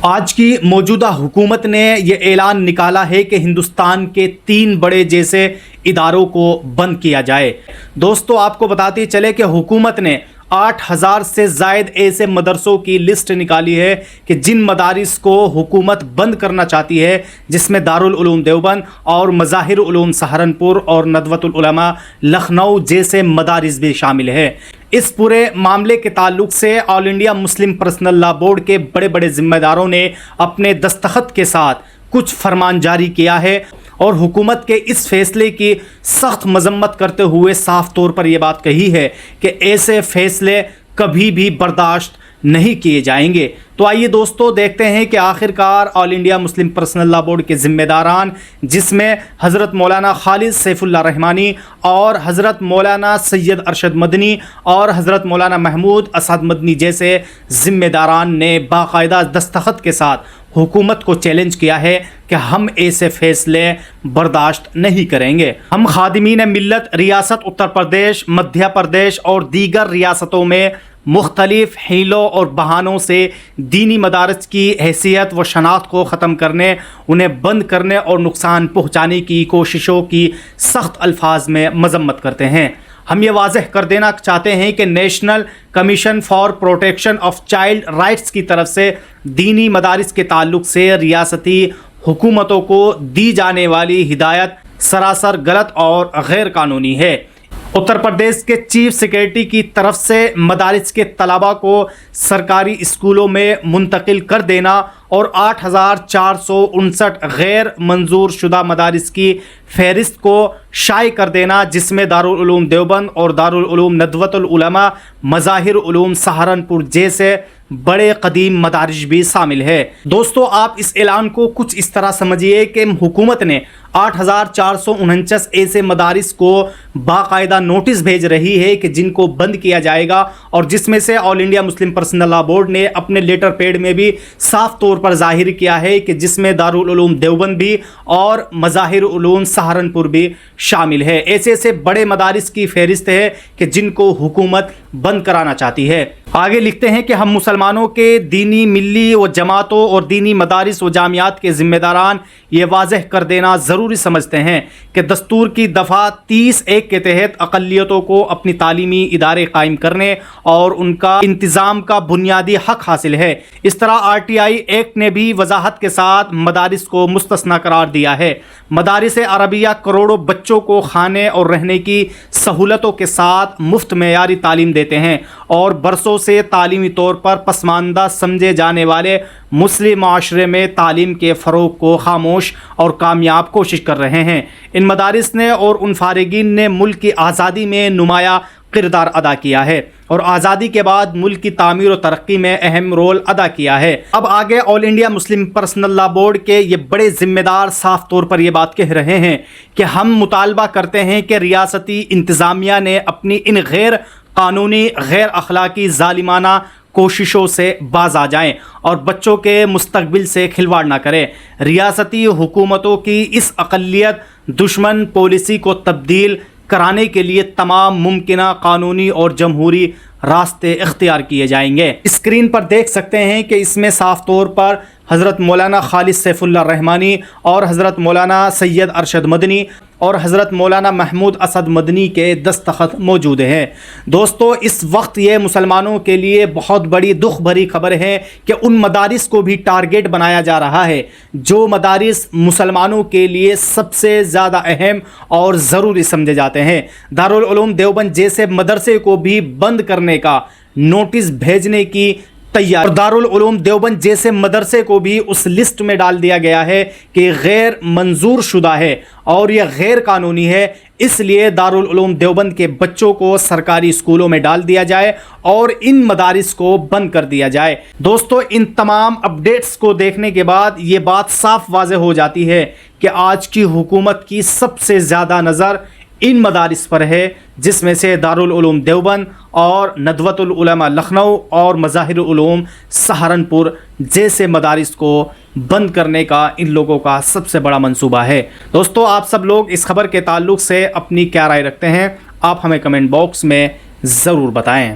آج کی موجودہ حکومت نے یہ اعلان نکالا ہے کہ ہندوستان کے 3 بڑے جیسے اداروں کو بند کیا جائے۔ دوستو آپ کو بتاتے چلے کہ حکومت نے 8000 سے زائد ایسے مدرسوں کی لسٹ نکالی ہے کہ جن مدارس کو حکومت بند کرنا چاہتی ہے، جس میں دارالعلوم دیوبند اور مظاہر علوم سہارنپور اور ندوۃ العلماء لکھنؤ جیسے مدارس بھی شامل ہیں۔ اس پورے معاملے کے تعلق سے آل انڈیا مسلم پرسنل لا بورڈ کے بڑے بڑے ذمہ داروں نے اپنے دستخط کے ساتھ کچھ فرمان جاری کیا ہے اور حکومت کے اس فیصلے کی سخت مذمت کرتے ہوئے صاف طور پر یہ بات کہی ہے کہ ایسے فیصلے کبھی بھی برداشت نہیں کیے جائیں گے۔ تو آئیے دوستو دیکھتے ہیں کہ آخرکار آل انڈیا مسلم پرسنل لا بورڈ کے ذمہ داران، جس میں حضرت مولانا خالد سیف اللہ رحمانی اور حضرت مولانا سید ارشد مدنی اور حضرت مولانا محمود اسد مدنی جیسے ذمہ داران نے باقاعدہ دستخط کے ساتھ حکومت کو چیلنج کیا ہے کہ ہم ایسے فیصلے برداشت نہیں کریں گے۔ ہم خادمین ملت ریاست اتر پردیش، مدھیہ پردیش اور دیگر ریاستوں میں مختلف حیلوں اور بہانوں سے دینی مدارس کی حیثیت و شناخت کو ختم کرنے، انہیں بند کرنے اور نقصان پہنچانے کی کوششوں کی سخت الفاظ میں مذمت کرتے ہیں۔ ہم یہ واضح کر دینا چاہتے ہیں کہ national commission for protection of child rights کی طرف سے دینی مدارس کے تعلق سے ریاستی حکومتوں کو دی جانے والی ہدایت سراسر غلط اور غیر قانونی ہے۔ اتر پردیش کے چیف سیکریٹری کی طرف سے مدارس کے طلباء کو سرکاری اسکولوں میں منتقل کر دینا اور 8459 غیر منظور شدہ مدارس کی فہرست کو شائع کر دینا، جس میں دارالعلوم دیوبند اور دارالعلوم ندوۃ العلماء مظاہر علوم سہارنپور جیسے بڑے قدیم مدارس بھی شامل ہے۔ دوستو آپ اس اعلان کو کچھ اس طرح سمجھیے کہ حکومت نے 8449 ایسے مدارس کو باقاعدہ نوٹس بھیج رہی ہے کہ جن کو بند کیا جائے گا، اور جس میں سے آل انڈیا مسلم پرسنل لا بورڈ نے اپنے لیٹر پیڈ میں بھی صاف طور پر ظاہر کیا ہے کہ جس میں دارالعلوم دیوبند بھی اور مظاہر علوم سہارنپور بھی شامل ہے۔ ایسے بڑے مدارس کی فہرست ہے کہ جن کو حکومت بند کرانا چاہتی ہے۔ آگے لکھتے ہیں کہ ہم مسلمانوں کے دینی ملی و جماعتوں اور دینی مدارس و جامعات کے ذمہ داران یہ واضح کر دینا ضروری سمجھتے ہیں کہ دستور کی دفعہ 30(1) کے تحت اقلیتوں کو اپنی تعلیمی ادارے قائم کرنے اور ان کا انتظام کا بنیادی حق حاصل ہے۔ اس طرح RTI ایکٹ نے بھی وضاحت کے ساتھ مدارس کو مستثنی قرار دیا ہے۔ مدارس عربیہ کروڑوں بچوں کو کھانے اور رہنے کی سہولتوں کے ساتھ مفت معیاری تعلیم دیتے ہیں اور برسوں سے تعلیمی طور پر پسماندہ سمجھے جانے والے مسلم معاشرے میں تعلیم کے فروغ کو خاموش اور کامیاب کوشش کر رہے ہیں۔ ان مدارس نے اور ان فارغین نے ملک کی آزادی میں نمایاں کردار ادا کیا ہے اور آزادی کے بعد ملک کی تعمیر و ترقی میں اہم رول ادا کیا ہے۔ اب آگے آل انڈیا مسلم پرسنل لا بورڈ کے یہ بڑے ذمہ دار صاف طور پر یہ بات کہہ رہے ہیں کہ ہم مطالبہ کرتے ہیں کہ ریاستی انتظامیہ نے اپنی ان غیر قانونی، غیر اخلاقی، ظالمانہ کوششوں سے باز آ جائیں اور بچوں کے مستقبل سے کھلواڑ نہ کریں۔ ریاستی حکومتوں کی اس اقلیت دشمن پالیسی کو تبدیل کرانے کے لیے تمام ممکنہ قانونی اور جمہوری راستے اختیار کیے جائیں گے۔ اسکرین پر دیکھ سکتے ہیں کہ اس میں صاف طور پر حضرت مولانا خالد سیف اللہ رحمانی اور حضرت مولانا سید ارشد مدنی اور حضرت مولانا محمود اسد مدنی کے دستخط موجود ہیں۔ دوستو اس وقت یہ مسلمانوں کے لیے بہت بڑی دکھ بھری خبر ہے کہ ان مدارس کو بھی ٹارگیٹ بنایا جا رہا ہے جو مدارس مسلمانوں کے لیے سب سے زیادہ اہم اور ضروری سمجھے جاتے ہیں۔ دارالعلوم دیوبند جیسے مدرسے کو بھی بند کرنے کا نوٹس بھیجنے کی تیار، اور دارالعلوم دیوبند جیسے مدرسے کو بھی اس لسٹ میں ڈال دیا گیا ہے کہ غیر منظور شدہ ہے اور یہ غیر قانونی ہے۔ اس لیے دارالعلوم دیوبند کے بچوں کو سرکاری اسکولوں میں ڈال دیا جائے اور ان مدارس کو بند کر دیا جائے۔ دوستو ان تمام اپڈیٹس کو دیکھنے کے بعد یہ بات صاف واضح ہو جاتی ہے کہ آج کی حکومت کی سب سے زیادہ نظر ان مدارس پر ہے، جس میں سے دارالعلوم دیوبند اور ندوۃ العلماء لکھنؤ اور مظاہر علوم سہارنپور جیسے مدارس کو بند کرنے کا ان لوگوں کا سب سے بڑا منصوبہ ہے۔ دوستو آپ سب لوگ اس خبر کے تعلق سے اپنی کیا رائے رکھتے ہیں؟ آپ ہمیں کمنٹ باکس میں ضرور بتائیں۔